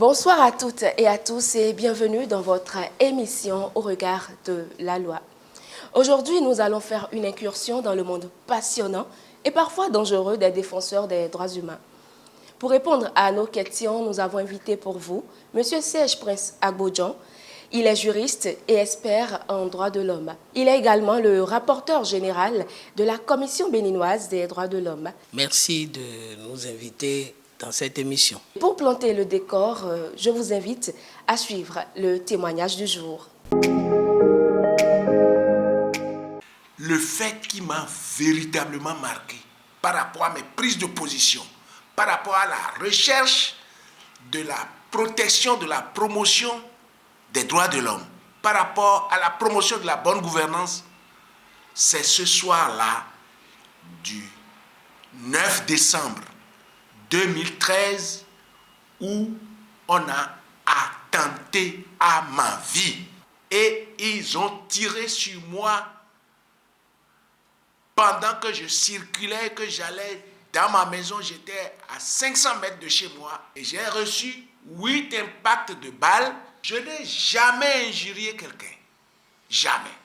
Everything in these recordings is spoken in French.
Bonsoir à toutes et à tous et bienvenue dans votre émission Au regard de la loi. Aujourd'hui, nous allons faire une incursion dans le monde passionnant et parfois dangereux des défenseurs des droits humains. Pour répondre à nos questions, nous avons invité pour vous M. Serge Prince Agbodjan. Il est juriste et expert en droits de l'homme. Il est également le rapporteur général de la Commission béninoise des droits de l'homme. Merci de nous inviter dans cette émission. Pour planter le décor, je vous invite à suivre le témoignage du jour. Le fait qui m'a véritablement marqué par rapport à mes prises de position, par rapport à la recherche de la protection, de la promotion des droits de l'homme, par rapport à la promotion de la bonne gouvernance, c'est ce soir-là du 9 décembre 2013 où on a attenté à ma vie. Et ils ont tiré sur moi pendant que je circulais, que j'allais dans ma maison. J'étais à 500 mètres de chez moi et j'ai reçu 8 impacts de balles. Je n'ai jamais injurié quelqu'un. Jamais.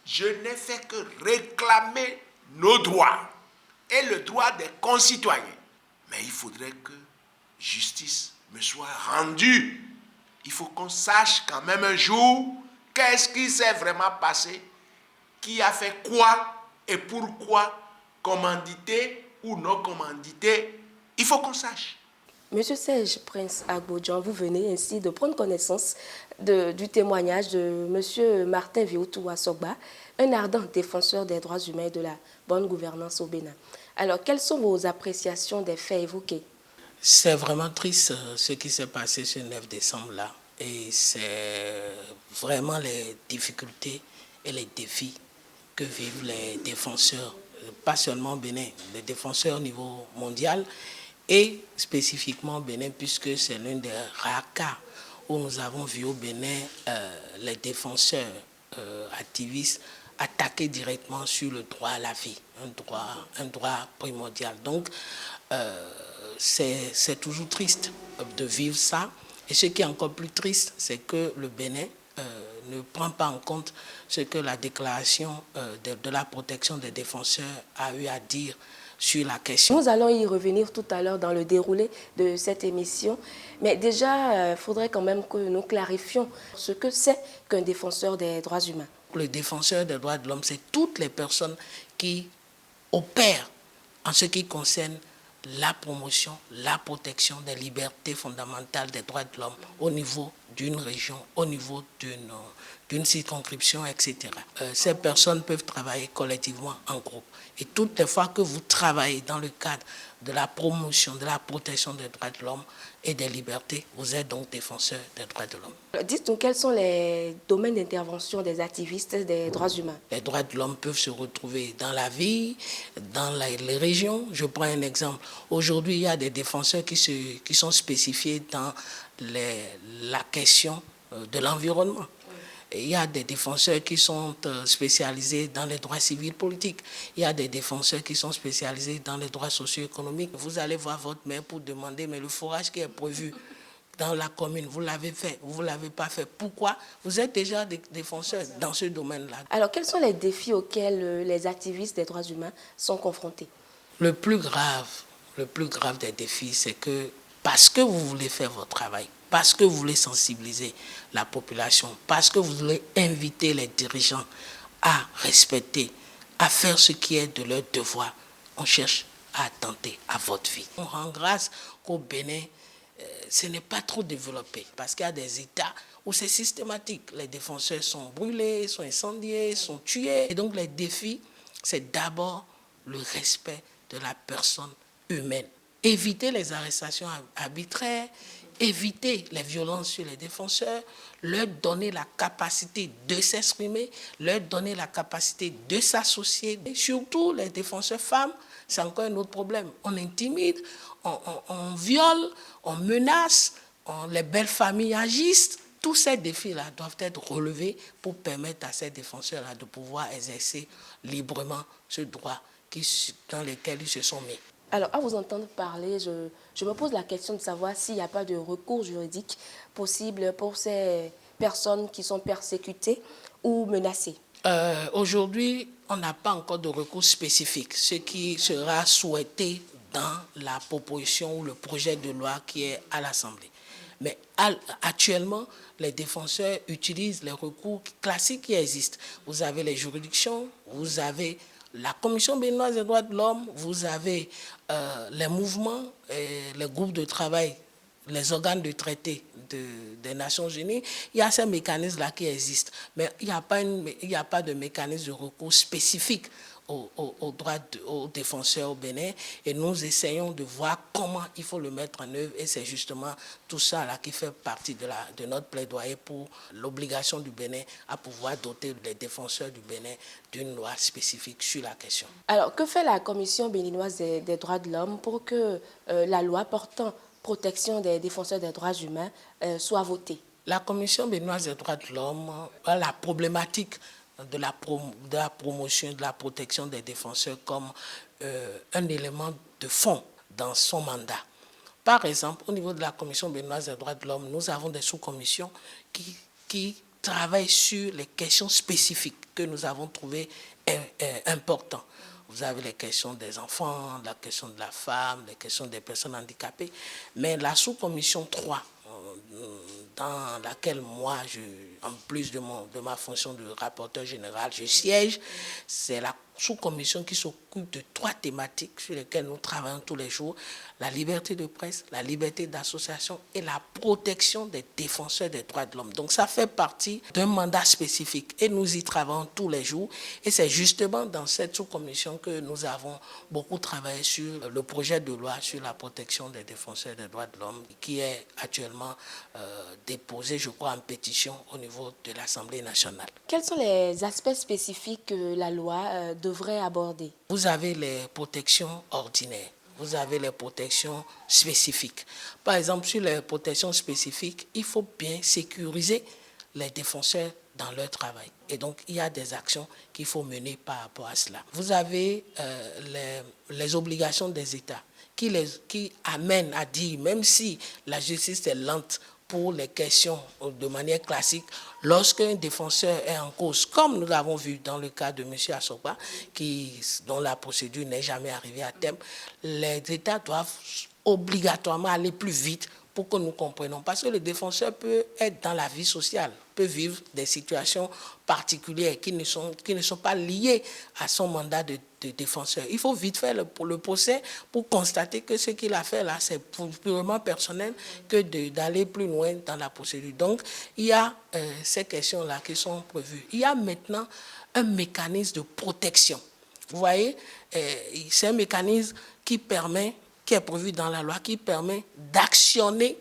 Je n'ai fait que réclamer nos droits et le droit des concitoyens. Mais il faudrait que justice me soit rendue. Il faut qu'on sache quand même un jour qu'est-ce qui s'est vraiment passé, qui a fait quoi et pourquoi, commandité ou non commandité. Il faut qu'on sache. Monsieur Serge Prince Agbodjan, vous venez ainsi de prendre connaissance du témoignage de Monsieur Martin Vioutou Assogba, un ardent défenseur des droits humains et de la bonne gouvernance au Bénin. Alors, quelles sont vos appréciations des faits évoqués? C'est vraiment triste ce qui s'est passé ce 9 décembre-là. Et c'est vraiment les difficultés et les défis que vivent les défenseurs, pas seulement au Bénin, les défenseurs au niveau mondial et spécifiquement au Bénin, puisque c'est l'un des rares cas où nous avons vu au Bénin les défenseurs activistes attaquer directement sur le droit à la vie, un droit primordial. Donc, c'est toujours triste de vivre ça. Et ce qui est encore plus triste, c'est que le Bénin ne prend pas en compte ce que la déclaration de la protection des défenseurs a eu à dire sur la question. Nous allons y revenir tout à l'heure dans le déroulé de cette émission. Mais déjà, il faudrait quand même que nous clarifions ce que c'est qu'un défenseur des droits humains. Le défenseur des droits de l'homme, c'est toutes les personnes qui opèrent en ce qui concerne la promotion, la protection des libertés fondamentales des droits de l'homme au niveau d'une région, au niveau d'une circonscription, etc. Ces personnes peuvent travailler collectivement en groupe. Et toutes les fois que vous travaillez dans le cadre de la promotion, de la protection des droits de l'homme et des libertés, vous êtes donc défenseur des droits de l'homme. Dites-nous quels sont les domaines d'intervention des activistes des droits humains. Les droits de l'homme peuvent se retrouver dans la vie, dans les régions. Je prends un exemple. Aujourd'hui, il y a des défenseurs qui sont spécifiés dans la question de l'environnement. Il y a des défenseurs qui sont spécialisés dans les droits civils politiques. Il y a des défenseurs qui sont spécialisés dans les droits socio-économiques. Vous allez voir votre maire pour demander, mais le forage qui est prévu dans la commune, vous l'avez fait, vous ne l'avez pas fait. Pourquoi? Vous êtes déjà des défenseurs dans ce domaine-là. Alors, quels sont les défis auxquels les activistes des droits humains sont confrontés? Le plus grave des défis, c'est que parce que vous voulez faire votre travail, parce que vous voulez sensibiliser la population, parce que vous voulez inviter les dirigeants à respecter, à faire ce qui est de leur devoir, on cherche à attenter à votre vie. On rend grâce qu'au Bénin, ce n'est pas trop développé, parce qu'il y a des États où c'est systématique. Les défenseurs sont brûlés, sont incendiés, sont tués. Et donc les défis, c'est d'abord le respect de la personne humaine. Éviter les arrestations arbitraires, éviter les violences sur les défenseurs, leur donner la capacité de s'exprimer, leur donner la capacité de s'associer. Et surtout, les défenseurs femmes, c'est encore un autre problème. On intimide, on viole, on menace, les belles familles agissent. Tous ces défis-là doivent être relevés pour permettre à ces défenseurs-là de pouvoir exercer librement ce droit dans lequel ils se sont mis. Alors, à vous entendre parler, je me pose la question de savoir s'il n'y a pas de recours juridique possible pour ces personnes qui sont persécutées ou menacées. Aujourd'hui, on n'a pas encore de recours spécifique, ce qui sera souhaité dans la proposition ou le projet de loi qui est à l'Assemblée. Mais actuellement, les défenseurs utilisent les recours classiques qui existent. Vous avez les juridictions, vous avez la Commission béninoise des droits de l'homme, vous avez les mouvements, les groupes de travail, les organes de traité des Nations Unies. Il y a ces mécanismes-là qui existent, mais il n'y a pas de mécanisme de recours spécifique aux défenseurs au Bénin, et nous essayons de voir comment il faut le mettre en œuvre, et c'est justement tout ça là qui fait partie de notre plaidoyer pour l'obligation du Bénin à pouvoir doter les défenseurs du Bénin d'une loi spécifique sur la question. Alors, que fait la Commission béninoise des droits de l'homme pour que la loi portant protection des défenseurs des droits humains soit votée? La Commission béninoise des droits de l'homme a la problématique de la promotion, de la protection des défenseurs comme un élément de fond dans son mandat. Par exemple, au niveau de la Commission béninoise des droits de l'homme, nous avons des sous-commissions qui travaillent sur les questions spécifiques que nous avons trouvées importantes. Vous avez les questions des enfants, la question de la femme, les questions des personnes handicapées. Mais la sous-commission 3, dans laquelle moi, en plus de ma fonction de rapporteur général, je siège, c'est la sous-commission qui s'occupe de 3 thématiques sur lesquelles nous travaillons tous les jours: la liberté de presse, la liberté d'association et la protection des défenseurs des droits de l'homme. Donc ça fait partie d'un mandat spécifique et nous y travaillons tous les jours, et c'est justement dans cette sous-commission que nous avons beaucoup travaillé sur le projet de loi sur la protection des défenseurs des droits de l'homme qui est actuellement déposé, je crois, en pétition au niveau de l'Assemblée nationale. Quels sont les aspects spécifiques que la loi devrait aborder? Vous avez les protections ordinaires, vous avez les protections spécifiques. Par exemple, sur les protections spécifiques, il faut bien sécuriser les défenseurs dans leur travail. Et donc, il y a des actions qu'il faut mener par rapport à cela. Vous avez les obligations des États qui amènent à dire, même si la justice est lente pour les questions de manière classique, lorsqu'un défenseur est en cause, comme nous l'avons vu dans le cas de M. Assoba, dont la procédure n'est jamais arrivée à terme, les États doivent obligatoirement aller plus vite pour que nous comprenions. Parce que le défenseur peut être dans la vie sociale, peut vivre des situations particulières qui ne sont pas liées à son mandat de défenseur. Il faut vite faire le procès pour constater que ce qu'il a fait là, c'est purement personnel, que d'aller plus loin dans la procédure. Donc, il y a ces questions-là qui sont prévues. Il y a maintenant un mécanisme de protection. Vous voyez, c'est un mécanisme qui est prévu dans la loi, qui permet d'actionner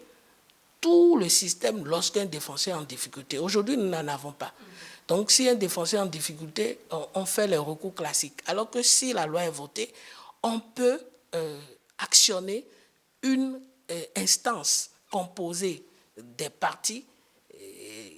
tout le système lorsqu'un défenseur est en difficulté. Aujourd'hui, nous n'en avons pas. Donc, si un défenseur est en difficulté, on fait les recours classiques. Alors que si la loi est votée, on peut actionner une instance composée des parties,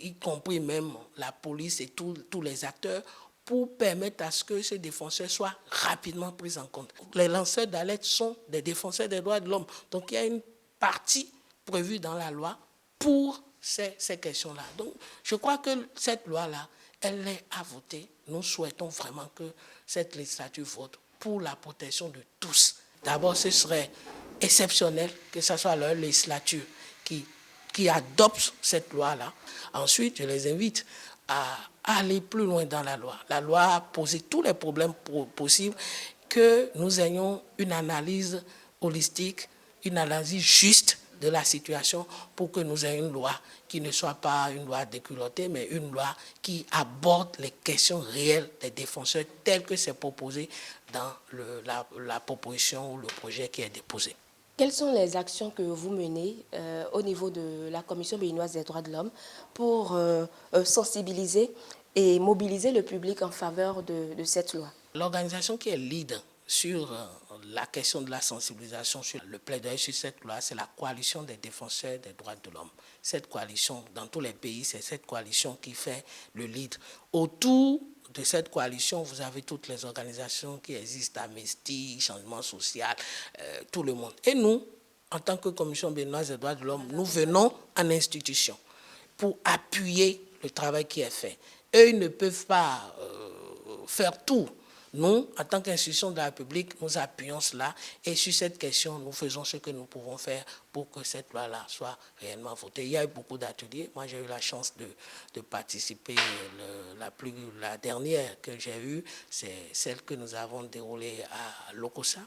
y compris même la police et tous les acteurs, pour permettre à ce que ce défenseur soit rapidement pris en compte. Les lanceurs d'alerte sont des défenseurs des droits de l'homme. Donc, il y a une partie prévue dans la loi pour ces questions-là. Donc, je crois que cette loi-là, elle est à voter. Nous souhaitons vraiment que cette législature vote pour la protection de tous. D'abord, ce serait exceptionnel que ce soit leur législature qui adopte cette loi-là. Ensuite, je les invite à aller plus loin dans la loi. La loi a posé tous les problèmes possibles, que nous ayons une analyse holistique, une analyse juste de la situation pour que nous ayons une loi qui ne soit pas une loi déculottée, mais une loi qui aborde les questions réelles des défenseurs telles que c'est proposé dans la proposition ou le projet qui est déposé. Quelles sont les actions que vous menez au niveau de la Commission béninoise des droits de l'homme pour sensibiliser et mobiliser le public en faveur de cette loi? L'organisation qui est leader sur la question de la sensibilisation, sur le plaidoyer sur cette loi, c'est la coalition des défenseurs des droits de l'homme. Cette coalition, dans tous les pays, c'est cette coalition qui fait le lead autour de cette coalition, vous avez toutes les organisations qui existent, Amnesty, Changement social, tout le monde. Et nous, en tant que Commission béninoise des droits de l'homme, nous venons en institution pour appuyer le travail qui est fait. Eux, ils ne peuvent pas faire tout. Nous, en tant qu'institution de la République, nous appuyons cela et sur cette question, nous faisons ce que nous pouvons faire pour que cette loi-là soit réellement votée. Il y a eu beaucoup d'ateliers. Moi, j'ai eu la chance de participer. La dernière que j'ai eue, c'est celle que nous avons déroulée à Lokossa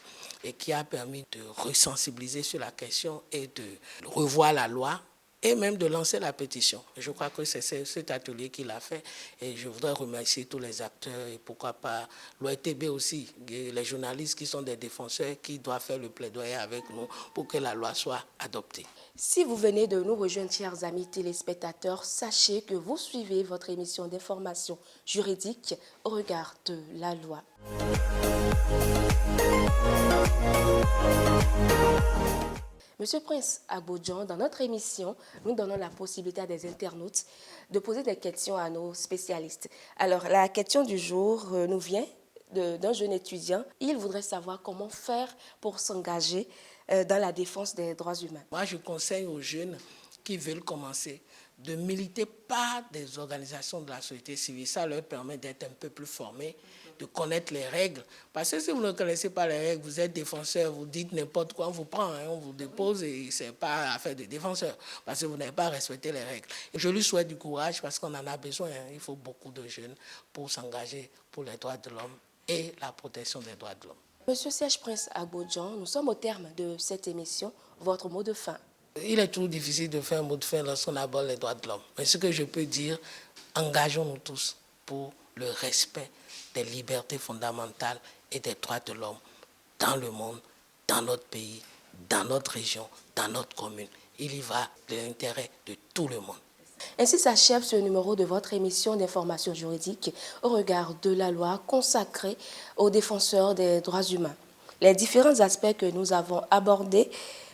et qui a permis de resensibiliser sur la question et de revoir la loi et même de lancer la pétition. Je crois que c'est cet atelier qu'il a fait et je voudrais remercier tous les acteurs et pourquoi pas l'OITB aussi, les journalistes qui sont des défenseurs qui doivent faire le plaidoyer avec nous pour que la loi soit adoptée. Si vous venez de nous rejoindre, chers amis téléspectateurs, sachez que vous suivez votre émission d'information juridique au regard de la loi. Monsieur Prince Agbodjan, dans notre émission, nous donnons la possibilité à des internautes de poser des questions à nos spécialistes. Alors, la question du jour nous vient d'un jeune étudiant. Il voudrait savoir comment faire pour s'engager dans la défense des droits humains. Moi, je conseille aux jeunes qui veulent commencer de militer par des organisations de la société civile. Ça leur permet d'être un peu plus formés, de connaître les règles. Parce que si vous ne connaissez pas les règles, vous êtes défenseur, vous dites n'importe quoi, on vous prend, on vous dépose et ce n'est pas affaire de défenseur. Parce que vous n'avez pas respecté les règles. Et je lui souhaite du courage parce qu'on en a besoin. Il faut beaucoup de jeunes pour s'engager pour les droits de l'homme et la protection des droits de l'homme. Monsieur Serge Prince Agbodjan, nous sommes au terme de cette émission. Votre mot de fin? Il est toujours difficile de faire un mot de fin lorsqu'on aborde les droits de l'homme. Mais ce que je peux dire, engageons-nous tous pour le respect des libertés fondamentales et des droits de l'homme dans le monde, dans notre pays, dans notre région, dans notre commune. Il y va de l'intérêt de tout le monde. Ainsi s'achève ce numéro de votre émission d'information juridique au regard de la loi consacrée aux défenseurs des droits humains. Les différents aspects que nous avons abordés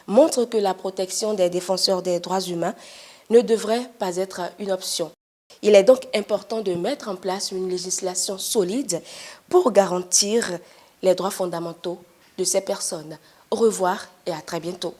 montrent que la protection des défenseurs des droits humains ne devrait pas être une option. Il est donc important de mettre en place une législation solide pour garantir les droits fondamentaux de ces personnes. Au revoir et à très bientôt.